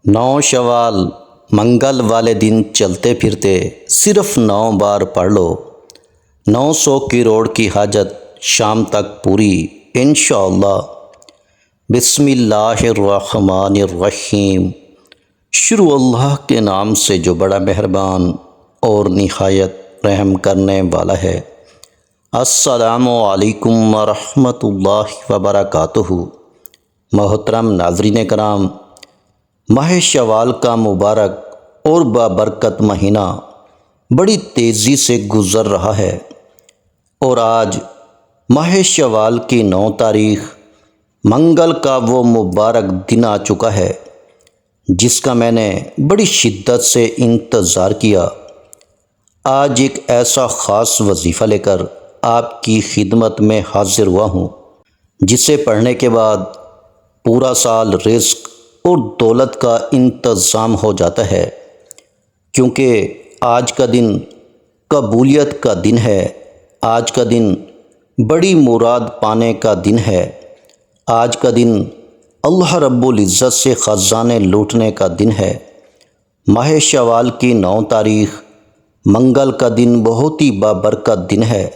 9 شوال منگل والے دن چلتے پھرتے صرف 9 بار پڑھ لو، 900 کروڑ کی حاجت شام تک پوری انشاءاللہ۔ بسم اللہ الرحمن الرحیم۔ شروع اللہ کے نام سے جو بڑا مہربان اور نہایت رحم کرنے والا ہے۔ السلام علیکم ورحمۃ اللہ وبرکاتہ۔ محترم ناظرین کرام، ماہ شوال کا مبارک اور بابرکت مہینہ بڑی تیزی سے گزر رہا ہے، اور آج ماہ شوال کی 9 تاریخ منگل کا وہ مبارک دن آ چکا ہے جس کا میں نے بڑی شدت سے انتظار کیا۔ آج ایک ایسا خاص وظیفہ لے کر آپ کی خدمت میں حاضر ہوا ہوں، جسے پڑھنے کے بعد پورا سال رزق اور دولت کا انتظام ہو جاتا ہے، کیونکہ آج کا دن قبولیت کا دن ہے۔ آج کا دن بڑی مراد پانے کا دن ہے۔ آج کا دن اللہ رب العزت سے خزانے لوٹنے کا دن ہے۔ ماہ شوال کی 9 تاریخ منگل کا دن بہت ہی بابرکت دن ہے،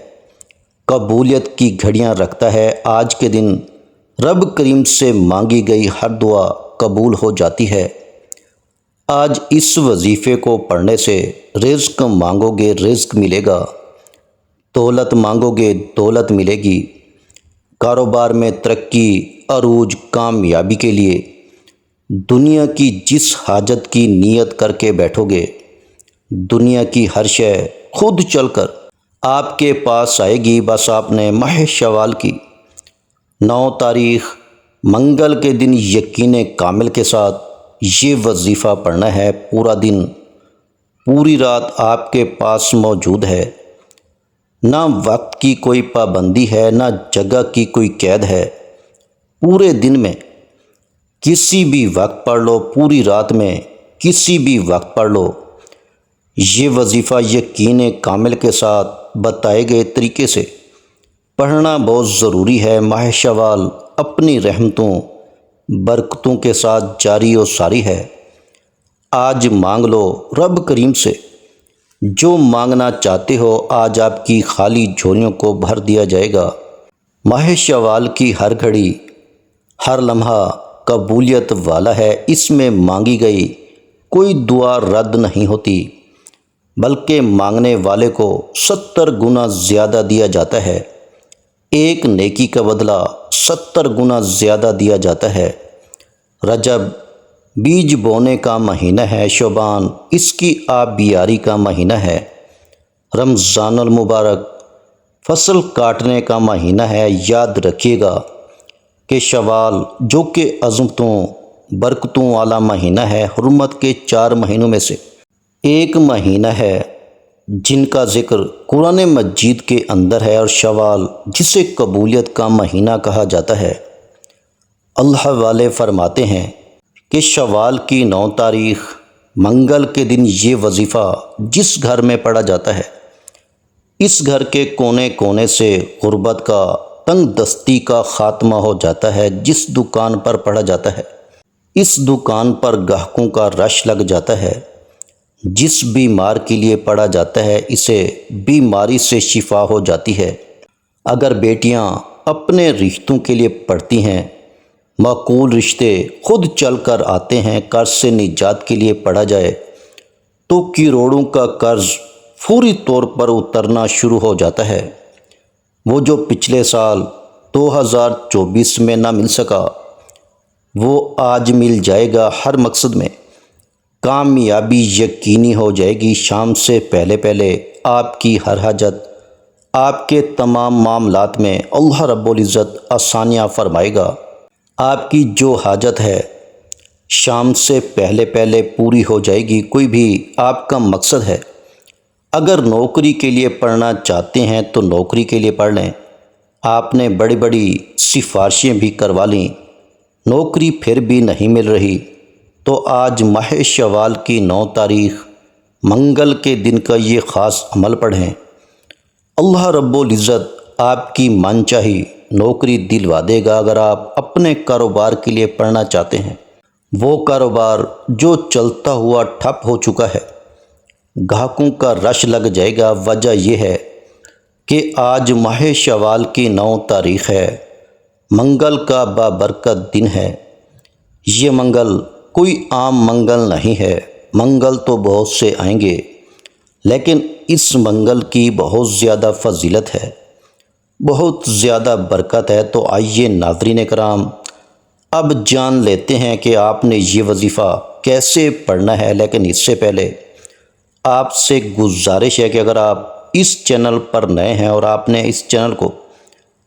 قبولیت کی گھڑیاں رکھتا ہے۔ آج کے دن رب کریم سے مانگی گئی ہر دعا قبول ہو جاتی ہے۔ آج اس وظیفے کو پڑھنے سے رزق مانگو گے رزق ملے گا، دولت مانگو گے دولت ملے گی۔ کاروبار میں ترقی، عروج، کامیابی کے لیے دنیا کی جس حاجت کی نیت کر کے بیٹھو گے، دنیا کی ہر شے خود چل کر آپ کے پاس آئے گی۔ بس آپ نے ماہ شوال کی 9 تاریخ منگل کے دن یقین کامل کے ساتھ یہ وظیفہ پڑھنا ہے۔ پورا دن پوری رات آپ کے پاس موجود ہے، نہ وقت کی کوئی پابندی ہے، نہ جگہ کی کوئی قید ہے۔ پورے دن میں کسی بھی وقت پڑھ لو، پوری رات میں کسی بھی وقت پڑھ لو۔ یہ وظیفہ یقین کامل کے ساتھ بتائے گئے طریقے سے پڑھنا بہت ضروری ہے۔ ماہ شوال اپنی رحمتوں برکتوں کے ساتھ جاری و ساری ہے۔ آج مانگ لو رب کریم سے جو مانگنا چاہتے ہو، آج آپ کی خالی جھولیوں کو بھر دیا جائے گا۔ ماہ شوال کی ہر گھڑی، ہر لمحہ قبولیت والا ہے۔ اس میں مانگی گئی کوئی دعا رد نہیں ہوتی، بلکہ مانگنے والے کو 70 گنا زیادہ دیا جاتا ہے۔ ایک نیکی کا بدلہ 70 گنا زیادہ دیا جاتا ہے۔ رجب بیج بونے کا مہینہ ہے، شعبان اس کی آبیاری کا مہینہ ہے، رمضان المبارک فصل کاٹنے کا مہینہ ہے۔ یاد رکھیے گا کہ شوال جو کہ عظمتوں برکتوں والا مہینہ ہے، حرمت کے 4 مہینوں میں سے ایک مہینہ ہے جن کا ذکر قرآن مجید کے اندر ہے، اور شوال جسے قبولیت کا مہینہ کہا جاتا ہے۔ اللہ والے فرماتے ہیں کہ شوال کی 9 تاریخ منگل کے دن یہ وظیفہ جس گھر میں پڑھا جاتا ہے، اس گھر کے کونے کونے سے غربت کا، تنگ دستی کا خاتمہ ہو جاتا ہے۔ جس دکان پر پڑھا جاتا ہے، اس دکان پر گاہکوں کا رش لگ جاتا ہے۔ جس بیمار کے لیے پڑھا جاتا ہے، اسے بیماری سے شفا ہو جاتی ہے۔ اگر بیٹیاں اپنے رشتوں کے لیے پڑھتی ہیں، معقول رشتے خود چل کر آتے ہیں۔ قرض سے نجات کے لیے پڑھا جائے تو کروڑوں کا قرض فوری طور پر اترنا شروع ہو جاتا ہے۔ وہ جو پچھلے سال 2024 میں نہ مل سکا، وہ آج مل جائے گا۔ ہر مقصد میں کامیابی یقینی ہو جائے گی۔ شام سے پہلے پہلے آپ کی ہر حاجت، آپ کے تمام معاملات میں اللہ رب العزت آسانیاں فرمائے گا۔ آپ کی جو حاجت ہے شام سے پہلے پہلے پوری ہو جائے گی۔ کوئی بھی آپ کا مقصد ہے، اگر نوکری کے لیے پڑھنا چاہتے ہیں تو نوکری کے لیے پڑھ لیں۔ آپ نے بڑی بڑی سفارشیں بھی کروا لیں، نوکری پھر بھی نہیں مل رہی، تو آج ماہ شوال کی 9 تاریخ منگل کے دن کا یہ خاص عمل پڑھیں۔ اللہ رب العزت آپ کی من چاہی نوکری دلوا دے گا۔ اگر آپ اپنے کاروبار کے لیے پڑھنا چاہتے ہیں، وہ کاروبار جو چلتا ہوا ٹھپ ہو چکا ہے، گاہکوں کا رش لگ جائے گا۔ وجہ یہ ہے کہ آج ماہ شوال کی 9 تاریخ ہے، منگل کا بابرکت دن ہے۔ یہ منگل کوئی عام منگل نہیں ہے، منگل تو بہت سے آئیں گے، لیکن اس منگل کی بہت زیادہ فضیلت ہے، بہت زیادہ برکت ہے۔ تو آئیے ناظرین کرام، اب جان لیتے ہیں کہ آپ نے یہ وظیفہ کیسے پڑھنا ہے۔ لیکن اس سے پہلے آپ سے گزارش ہے کہ اگر آپ اس چینل پر نئے ہیں اور آپ نے اس چینل کو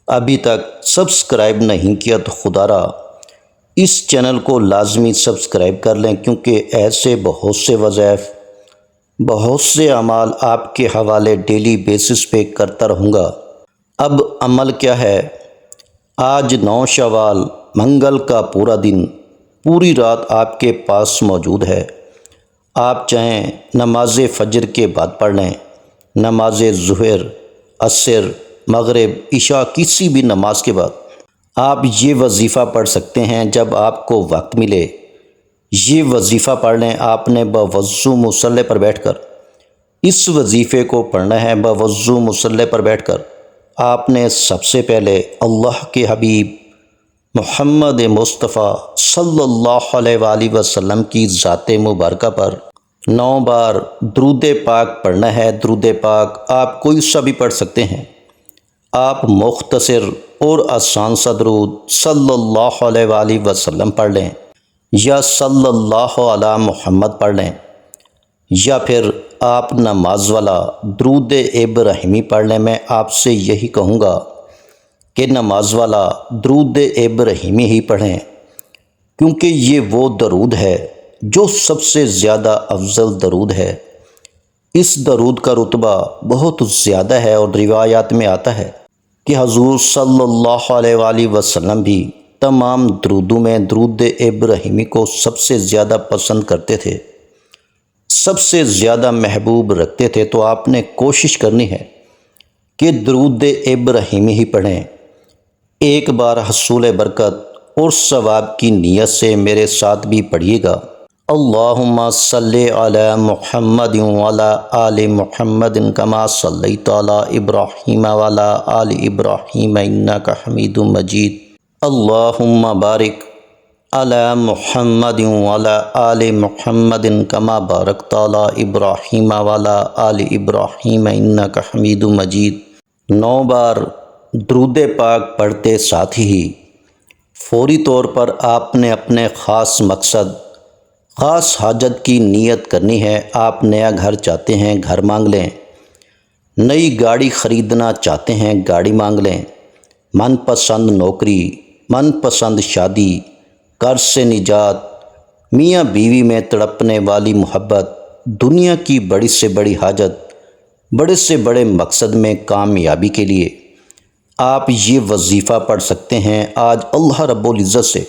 ابھی تک سبسکرائب نہیں کیا تو خدا را اس چینل کو لازمی سبسکرائب کر لیں، کیونکہ ایسے بہت سے وظائف، بہت سے اعمال آپ کے حوالے ڈیلی بیسس پہ کرتا رہوں گا۔ اب عمل کیا ہے؟ آج 9 شوال منگل کا پورا دن، پوری رات آپ کے پاس موجود ہے۔ آپ چاہیں نماز فجر کے بعد پڑھ لیں، نماز ظہر، عصر، مغرب، عشاء، کسی بھی نماز کے بعد آپ یہ وظیفہ پڑھ سکتے ہیں جب آپ کو وقت ملے۔ یہ وظیفہ پڑھ لیں۔ آپ نے باوضو مصلی پر بیٹھ کر اس وظیفے کو پڑھنا ہے۔ باوضو مصلی پر بیٹھ کر آپ نے سب سے پہلے اللہ کے حبیب محمد مصطفیٰ صلی اللہ علیہ وآلہ وسلم کی ذات مبارکہ پر 9 بار درود پاک پڑھنا ہے۔ درود پاک آپ کوئی سا بھی پڑھ سکتے ہیں۔ آپ مختصر اور آسان سا درود صلی اللہ علیہ وآلہ وسلم پڑھ لیں، یا صلی اللہ علی محمد پڑھ لیں، یا پھر آپ نماز والا درود ابراہیمی پڑھ لیں۔ میں آپ سے یہی کہوں گا کہ نماز والا درود ابراہیمی ہی پڑھیں، کیونکہ یہ وہ درود ہے جو سب سے زیادہ افضل درود ہے۔ اس درود کا رتبہ بہت زیادہ ہے، اور روایات میں آتا ہے کہ حضور صلی اللہ علیہ وآلہ وسلم بھی تمام درودوں میں درود ابراہیمی کو سب سے زیادہ پسند کرتے تھے، سب سے زیادہ محبوب رکھتے تھے۔ تو آپ نے کوشش کرنی ہے کہ درود ابراہیمی ہی پڑھیں۔ ایک بار حصول برکت اور ثواب کی نیت سے میرے ساتھ بھی پڑھیے گا۔ اللہم صلی علی محمد وعلی آل محمد کما صلیت علی ابراہیم وعلی آل ابراہیم انک حمید مجید۔ اللہم بارک علی محمد وعلی آل محمد کما بارکت علی ابراہیم وعلی آل ابراہیم انک حمید مجید۔ 9 بار درود پاک پڑھتے ساتھ ہی فوری طور پر آپ نے اپنے خاص مقصد، خاص حاجت کی نیت کرنی ہے۔ آپ نیا گھر چاہتے ہیں، گھر مانگ لیں۔ نئی گاڑی خریدنا چاہتے ہیں، گاڑی مانگ لیں۔ من پسند نوکری، من پسند شادی، قرض سے نجات، میاں بیوی میں تڑپنے والی محبت، دنیا کی بڑی سے بڑی حاجت، بڑے سے بڑے مقصد میں کامیابی کے لیے آپ یہ وظیفہ پڑھ سکتے ہیں۔ آج اللہ رب العزت سے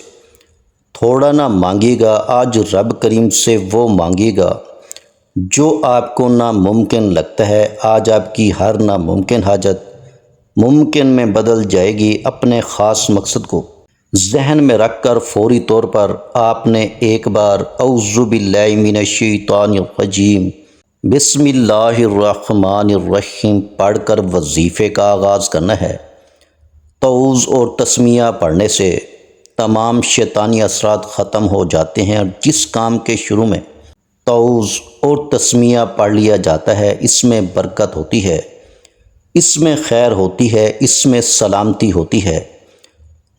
تھوڑا نہ مانگے گا، آج رب کریم سے وہ مانگے گا جو آپ کو ناممکن لگتا ہے۔ آج آپ کی ہر ناممکن حاجت ممکن میں بدل جائے گی۔ اپنے خاص مقصد کو ذہن میں رکھ کر فوری طور پر آپ نے ایک بار اعوذ باللہ من الشیطان الرجیم بسم اللہ الرحمن الرحیم پڑھ کر وظیفے کا آغاز کرنا ہے۔ تعوذ اور تسمیہ پڑھنے سے تمام شیطانی اثرات ختم ہو جاتے ہیں، اور جس کام کے شروع میں تعوذ اور تسمیہ پڑھ لیا جاتا ہے اس میں برکت ہوتی ہے، اس میں خیر ہوتی ہے، اس میں سلامتی ہوتی ہے۔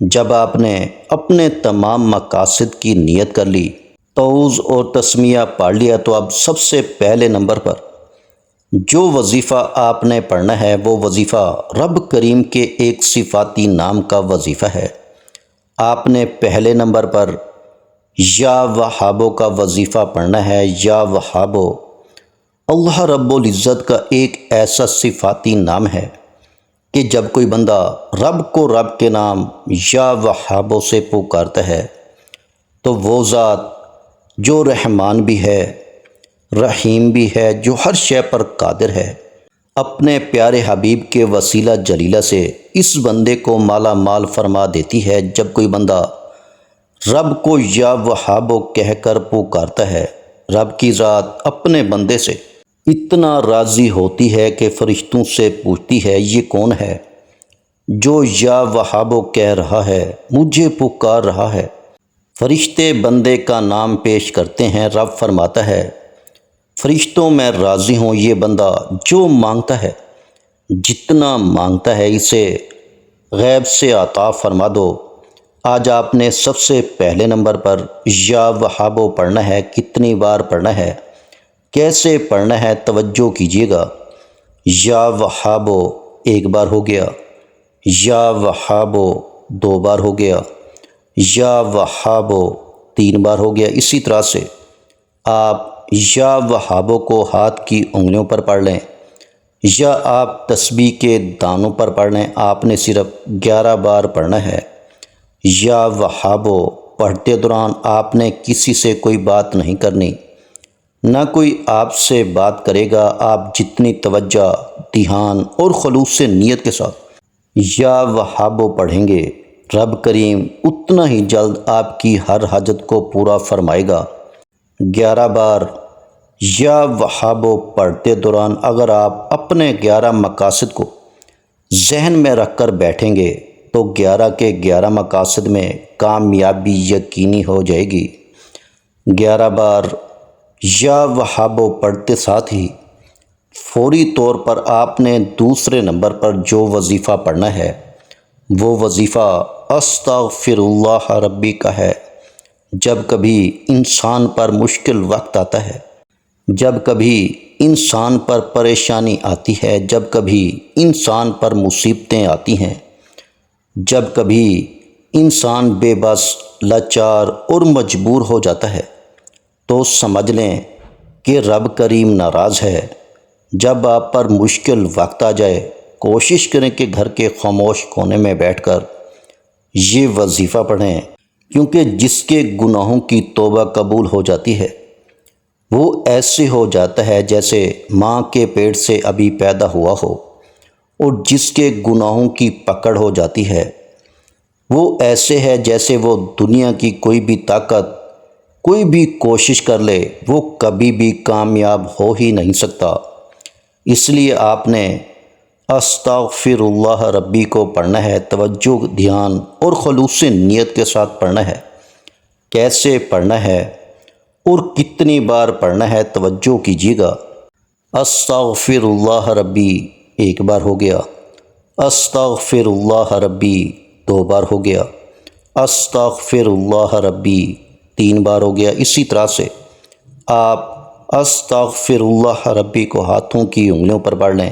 جب آپ نے اپنے تمام مقاصد کی نیت کر لی، تعوذ اور تسمیہ پڑھ لیا، تو اب سب سے پہلے نمبر پر جو وظیفہ آپ نے پڑھنا ہے وہ وظیفہ رب کریم کے ایک صفاتی نام کا وظیفہ ہے۔ آپ نے پہلے نمبر پر یا وہابو کا وظیفہ پڑھنا ہے۔ یا وہابو اللہ رب العزت کا ایک ایسا صفاتی نام ہے کہ جب کوئی بندہ رب کو رب کے نام یا وہابو سے پکارتا ہے تو وہ ذات جو رحمان بھی ہے، رحیم بھی ہے، جو ہر شے پر قادر ہے، اپنے پیارے حبیب کے وسیلہ جلیلہ سے اس بندے کو مالا مال فرما دیتی ہے۔ جب کوئی بندہ رب کو یا وہابو کہہ کر پکارتا ہے۔ رب کی ذات اپنے بندے سے اتنا راضی ہوتی ہے کہ فرشتوں سے پوچھتی ہے، یہ کون ہے جو یا وہابو کہہ رہا ہے، مجھے پکار رہا ہے۔ فرشتے بندے کا نام پیش کرتے ہیں۔ رب فرماتا ہے، فرشتوں میں راضی ہوں، یہ بندہ جو مانگتا ہے، جتنا مانگتا ہے اسے غیب سے عطا فرما دو۔ آج آپ نے سب سے پہلے نمبر پر یا وہابو پڑھنا ہے۔ کتنی بار پڑھنا ہے، کیسے پڑھنا ہے، توجہ کیجیے گا۔ یا وہابو ایک بار ہو گیا، یا وہابو دو بار ہو گیا، یا وہابو تین بار ہو گیا۔ اسی طرح سے آپ یا وہابو کو ہاتھ کی انگلیوں پر پڑھ لیں یا آپ تسبیح کے دانوں پر پڑھ لیں۔ آپ نے صرف 11 بار پڑھنا ہے۔ یا وہابو پڑھتے دوران آپ نے کسی سے کوئی بات نہیں کرنی، نہ کوئی آپ سے بات کرے گا۔ آپ جتنی توجہ، دھیان اور خلوص سے نیت کے ساتھ یا وہابو پڑھیں گے، رب کریم اتنا ہی جلد آپ کی ہر حاجت کو پورا فرمائے گا۔ 11 بار یا وہابو پڑھتے دوران اگر آپ اپنے 11 مقاصد کو ذہن میں رکھ کر بیٹھیں گے تو 11 کے 11 مقاصد میں کامیابی یقینی ہو جائے گی۔ 11 بار یا وہابو پڑھتے ساتھ ہی فوری طور پر آپ نے دوسرے نمبر پر جو وظیفہ پڑھنا ہے، وہ وظیفہ استغفر اللہ ربی کا ہے۔ جب کبھی انسان پر مشکل وقت آتا ہے، جب کبھی انسان پر پریشانی آتی ہے، جب کبھی انسان پر مصیبتیں آتی ہیں، جب کبھی انسان بے بس، لاچار اور مجبور ہو جاتا ہے، تو سمجھ لیں کہ رب کریم ناراض ہے۔ جب آپ پر مشکل وقت آ جائے، کوشش کریں کہ گھر کے خاموش کونے میں بیٹھ کر یہ وظیفہ پڑھیں، کیونکہ جس کے گناہوں کی توبہ قبول ہو جاتی ہے، وہ ایسے ہو جاتا ہے جیسے ماں کے پیٹ سے ابھی پیدا ہوا ہو، اور جس کے گناہوں کی پکڑ ہو جاتی ہے، وہ ایسے ہے جیسے وہ دنیا کی کوئی بھی طاقت، کوئی بھی کوشش کر لے، وہ کبھی بھی کامیاب ہو ہی نہیں سکتا۔ اس لیے آپ نے استغفر اللہ ربی کو پڑھنا ہے۔ توجہ، دھیان اور خلوص نیت کے ساتھ پڑھنا ہے۔ کیسے پڑھنا ہے اور کتنی بار پڑھنا ہے، توجہ کیجیے گا۔ استغفر اللہ ربی ایک بار ہو گیا، استغفر اللہ ربی دو بار ہو گیا، استغفر اللہ ربی تین بار ہو گیا۔ اسی طرح سے آپ استغفر اللہ ربی کو ہاتھوں کی انگلیوں پر پڑھ لیں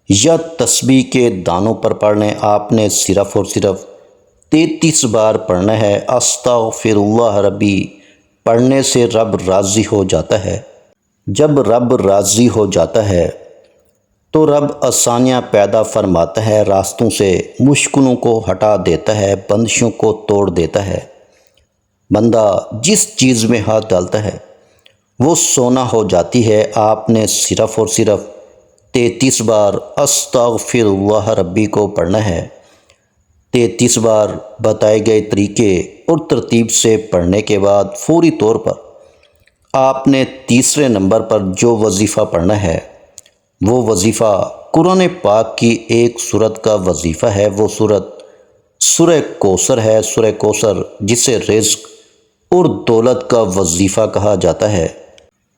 یا تسبیح کے دانوں پر پڑھ لیں۔ آپ نے صرف اور صرف 33 بار پڑھنا ہے۔ استغفر اللہ ربی پڑھنے سے رب راضی ہو جاتا ہے۔ جب رب راضی ہو جاتا ہے تو رب آسانیاں پیدا فرماتا ہے، راستوں سے مشکلوں کو ہٹا دیتا ہے، بندشوں کو توڑ دیتا ہے۔ بندہ جس چیز میں ہاتھ ڈالتا ہے وہ سونا ہو جاتی ہے۔ آپ نے صرف اور صرف 33 بار استغفر اللہ ربی کو پڑھنا ہے۔ 33 بار بتائے گئے طریقے اور ترتیب سے پڑھنے کے بعد فوری طور پر آپ نے تیسرے نمبر پر جو وظیفہ پڑھنا ہے، وہ وظیفہ قرآن پاک کی ایک سورت کا وظیفہ ہے۔ وہ سورت سورہ کوثر ہے۔ سورہ کوثر جسے رزق اور دولت کا وظیفہ کہا جاتا ہے،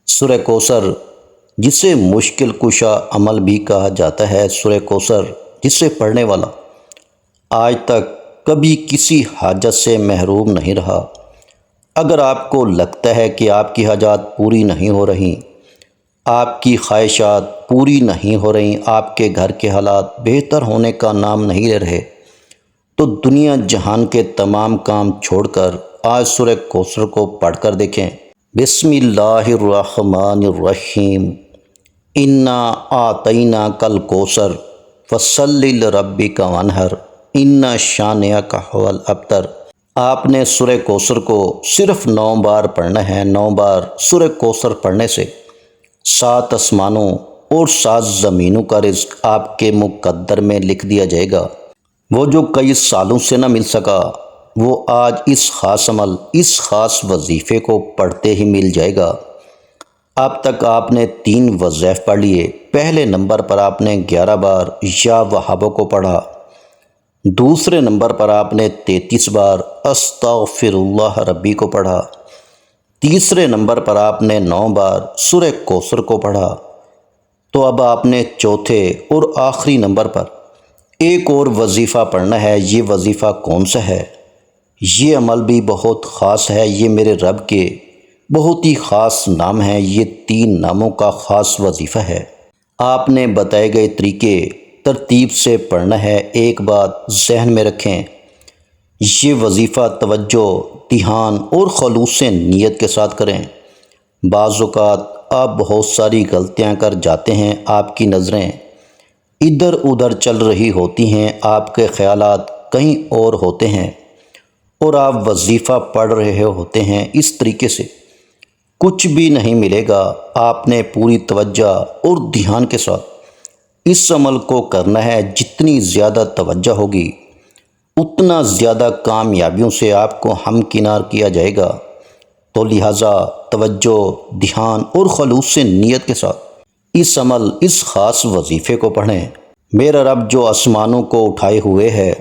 سورہ کوثر جسے مشکل کشا عمل بھی کہا جاتا ہے، سورہ کوثر جسے پڑھنے والا آج تک کبھی کسی حاجت سے محروم نہیں رہا۔ اگر آپ کو لگتا ہے کہ آپ کی حاجات پوری نہیں ہو رہی، آپ کی خواہشات پوری نہیں ہو رہی، آپ کے گھر کے حالات بہتر ہونے کا نام نہیں لے رہے، تو دنیا جہان کے تمام کام چھوڑ کر آج سورہ کوثر کو پڑھ کر دیکھیں۔ بسم اللہ الرحمن الرحیم، انا اعطیناک الکوثر فصلی لربک وانحر ان شانئک ھو الابتر۔ آپ نے سورہ کوثر کو صرف 9 بار پڑھنا ہے۔ 9 بار سورہ کوثر پڑھنے سے 7 آسمانوں اور 7 زمینوں کا رزق آپ کے مقدر میں لکھ دیا جائے گا۔ وہ جو کئی سالوں سے نہ مل سکا، وہ آج اس خاص عمل، اس خاص وظیفے کو پڑھتے ہی مل جائے گا۔ اب تک آپ نے 3 وظائف پڑھ لیے۔ پہلے نمبر پر آپ نے 11 بار یا وہابوں کو پڑھا، دوسرے نمبر پر آپ نے 33 بار استغفر اللہ ربی کو پڑھا، تیسرے نمبر پر آپ نے 9 بار سورہ کوثر کو پڑھا۔ تو اب آپ نے چوتھے اور آخری نمبر پر ایک اور وظیفہ پڑھنا ہے۔ یہ وظیفہ کون سا ہے؟ یہ عمل بھی بہت خاص ہے، یہ میرے رب کے بہت ہی خاص نام ہیں۔ یہ 3 ناموں کا خاص وظیفہ ہے۔ آپ نے بتائے گئے طریقے ترتیب سے پڑھنا ہے۔ ایک بات ذہن میں رکھیں، یہ وظیفہ توجہ، دھیان اور خلوص نیت کے ساتھ کریں۔ بعض اوقات آپ بہت ساری غلطیاں کر جاتے ہیں، آپ کی نظریں ادھر ادھر چل رہی ہوتی ہیں، آپ کے خیالات کہیں اور ہوتے ہیں اور آپ وظیفہ پڑھ رہے ہوتے ہیں۔ اس طریقے سے کچھ بھی نہیں ملے گا۔ آپ نے پوری توجہ اور دھیان کے ساتھ اس عمل کو کرنا ہے۔ جتنی زیادہ توجہ ہوگی اتنا زیادہ کامیابیوں سے آپ کو ہمکنار کیا جائے گا۔ تو لہٰذا توجہ، دھیان اور خلوص نیت کے ساتھ اس عمل، اس خاص وظیفے کو پڑھیں۔ میرا رب جو آسمانوں کو اٹھائے ہوئے ہے،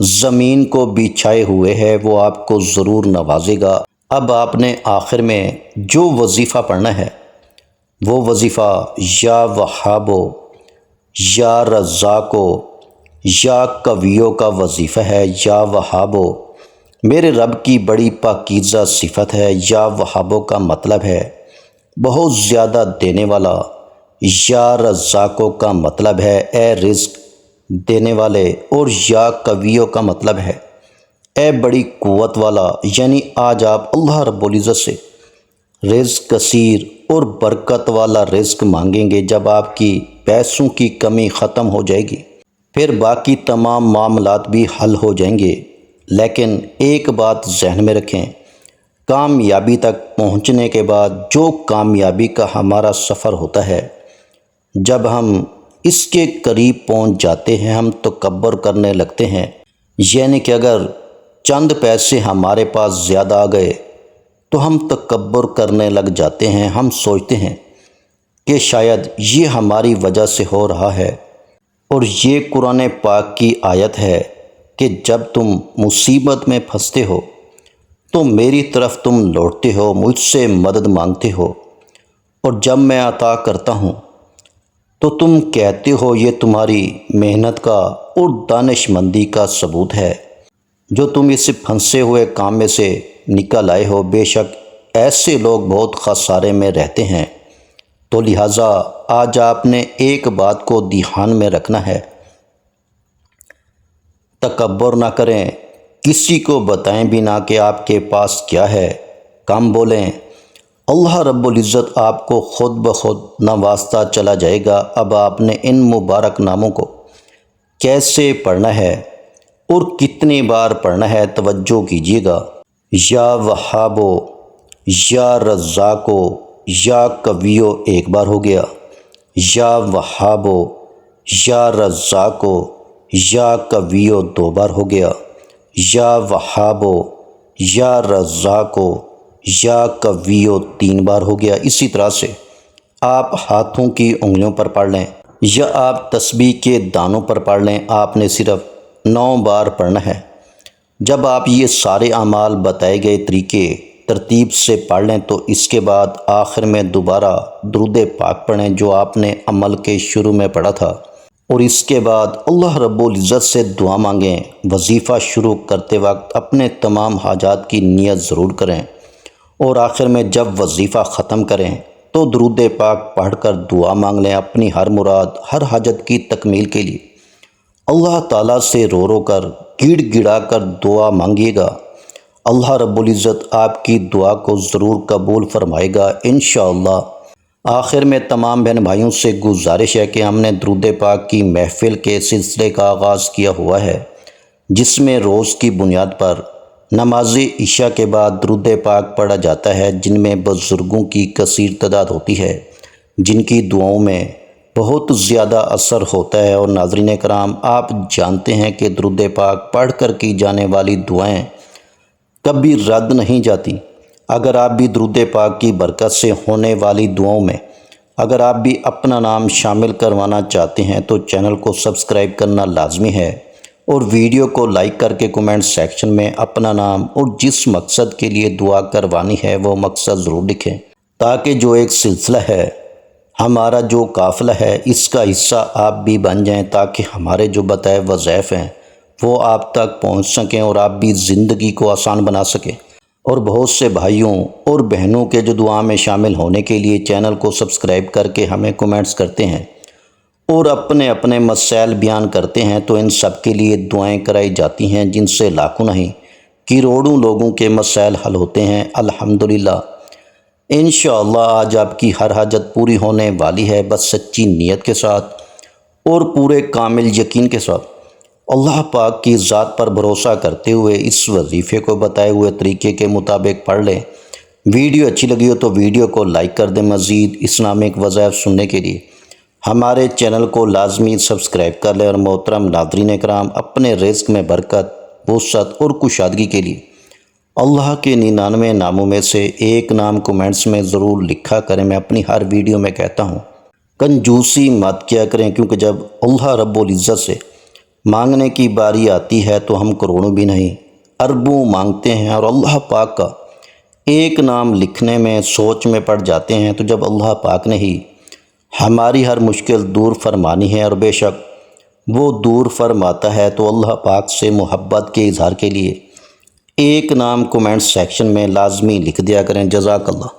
زمین کو بچھائے ہوئے ہے، وہ آپ کو ضرور نوازے گا۔ اب آپ نے آخر میں جو وظیفہ پڑھنا ہے وہ وظیفہ یا وہابو، یا رزاقو، یا قویو کا وظیفہ ہے۔ یا وہابو میرے رب کی بڑی پاکیزہ صفت ہے۔ یا وہابو کا مطلب ہے بہت زیادہ دینے والا۔ یا رزاقو کا مطلب ہے اے رزق دینے والے، اور یا قویو کا مطلب ہے اے بڑی قوت والا۔ یعنی آج آپ اللہ رب العزت سے رزق کثیر اور برکت والا رزق مانگیں گے۔ جب آپ کی پیسوں کی کمی ختم ہو جائے گی، پھر باقی تمام معاملات بھی حل ہو جائیں گے۔ لیکن ایک بات ذہن میں رکھیں، کامیابی تک پہنچنے کے بعد جو کامیابی کا ہمارا سفر ہوتا ہے، جب ہم اس کے قریب پہنچ جاتے ہیں ہم تکبر کرنے لگتے ہیں۔ یعنی کہ اگر چند پیسے ہمارے پاس زیادہ آ گئے تو ہم تکبر کرنے لگ جاتے ہیں۔ ہم سوچتے ہیں کہ شاید یہ ہماری وجہ سے ہو رہا ہے، اور یہ قرآن پاک کی آیت ہے کہ جب تم مصیبت میں پھنستے ہو تو میری طرف تم لوٹتے ہو، مجھ سے مدد مانگتے ہو، اور جب میں عطا کرتا ہوں تو تم کہتے ہو یہ تمہاری محنت کا اور دانش مندی کا ثبوت ہے جو تم اس پھنسے ہوئے کام میں سے نکل آئے ہو۔ بے شک ایسے لوگ بہت خسارے میں رہتے ہیں۔ تو لہٰذا آج آپ نے ایک بات کو دھیان میں رکھنا ہے، تکبر نہ کریں، کسی کو بتائیں بھی نہ کہ آپ کے پاس کیا ہے، کم بولیں۔ اللہ رب العزت آپ کو خود بخود نوازتا چلا جائے گا۔ اب آپ نے ان مبارک ناموں کو کیسے پڑھنا ہے اور کتنی بار پڑھنا ہے توجہ کیجیے گا۔ یا وہابو، یا رزاقو، یا قویو ایک بار ہو گیا، یا وہابو، یا رزاقو، یا قویو 2 بار ہو گیا، یا وہابو، یا رزاقو، یا قویو 3 بار ہو گیا۔ اسی طرح سے آپ ہاتھوں کی انگلیوں پر پڑھ لیں یا آپ تسبیح کے دانوں پر پڑھ لیں، آپ نے صرف 9 بار پڑھنا ہے۔ جب آپ یہ سارے اعمال بتائے گئے طریقے ترتیب سے پڑھ لیں تو اس کے بعد آخر میں دوبارہ درود پاک پڑھیں جو آپ نے عمل کے شروع میں پڑھا تھا، اور اس کے بعد اللہ رب العزت سے دعا مانگیں۔ وظیفہ شروع کرتے وقت اپنے تمام حاجات کی نیت ضرور کریں، اور آخر میں جب وظیفہ ختم کریں تو درود پاک پڑھ کر دعا مانگ لیں اپنی ہر مراد، ہر حاجت کی تکمیل کے لیے۔ اللہ تعالیٰ سے رو رو کر، گڑ گڑا کر دعا مانگیے گا۔ اللہ رب العزت آپ کی دعا کو ضرور قبول فرمائے گا انشاءاللہ۔ آخر میں تمام بہن بھائیوں سے گزارش ہے کہ ہم نے درود پاک کی محفل کے سلسلے کا آغاز کیا ہوا ہے، جس میں روز کی بنیاد پر نماز عشاء کے بعد درود پاک پڑھا جاتا ہے، جن میں بزرگوں کی کثیر تعداد ہوتی ہے، جن کی دعاؤں میں بہت زیادہ اثر ہوتا ہے۔ اور ناظرین کرام، آپ جانتے ہیں کہ درود پاک پڑھ کر کی جانے والی دعائیں کبھی رد نہیں جاتی۔ اگر آپ بھی درود پاک کی برکت سے ہونے والی دعاؤں میں اگر آپ بھی اپنا نام شامل کروانا چاہتے ہیں تو چینل کو سبسکرائب کرنا لازمی ہے، اور ویڈیو کو لائک کر کے کمنٹ سیکشن میں اپنا نام اور جس مقصد کے لیے دعا کروانی ہے وہ مقصد ضرور لکھیں، تاکہ جو ایک سلسلہ ہے، ہمارا جو قافلہ ہے، اس کا حصہ آپ بھی بن جائیں، تاکہ ہمارے جو بتائے وظائف ہیں وہ آپ تک پہنچ سکیں اور آپ بھی زندگی کو آسان بنا سکیں۔ اور بہت سے بھائیوں اور بہنوں کے جو دعا میں شامل ہونے کے لیے چینل کو سبسکرائب کر کے ہمیں کمنٹس کرتے ہیں اور اپنے اپنے مسائل بیان کرتے ہیں، تو ان سب کے لیے دعائیں کرائی جاتی ہیں، جن سے لاکھوں نہیں کروڑوں لوگوں کے مسائل حل ہوتے ہیں الحمدللہ۔ انشاءاللہ آج آپ کی ہر حاجت پوری ہونے والی ہے، بس سچی نیت کے ساتھ اور پورے کامل یقین کے ساتھ اللہ پاک کی ذات پر بھروسہ کرتے ہوئے اس وظیفے کو بتائے ہوئے طریقے کے مطابق پڑھ لیں۔ ویڈیو اچھی لگی ہو تو ویڈیو کو لائک کر دیں۔ مزید اسلامک وظائف سننے کے لیے ہمارے چینل کو لازمی سبسکرائب کر لیں۔ اور محترم ناظرین کرام، اپنے رزق میں برکت، وسعت اور کشادگی کے لیے اللہ کے 99 ناموں میں سے ایک نام کمنٹس میں ضرور لکھا کریں۔ میں اپنی ہر ویڈیو میں کہتا ہوں، کنجوسی مت کیا کریں، کیونکہ جب اللہ رب العزت سے مانگنے کی باری آتی ہے تو ہم کروڑوں بھی نہیں اربوں مانگتے ہیں، اور اللہ پاک کا ایک نام لکھنے میں سوچ میں پڑ جاتے ہیں، تو جب اللہ پاک نے ہی ہماری ہر مشکل دور فرمانی ہے، اور بے شک وہ دور فرماتا ہے، تو اللہ پاک سے محبت کے اظہار کے لیے ایک نام کمنٹ سیکشن میں لازمی لکھ دیا کریں۔ جزاک اللہ۔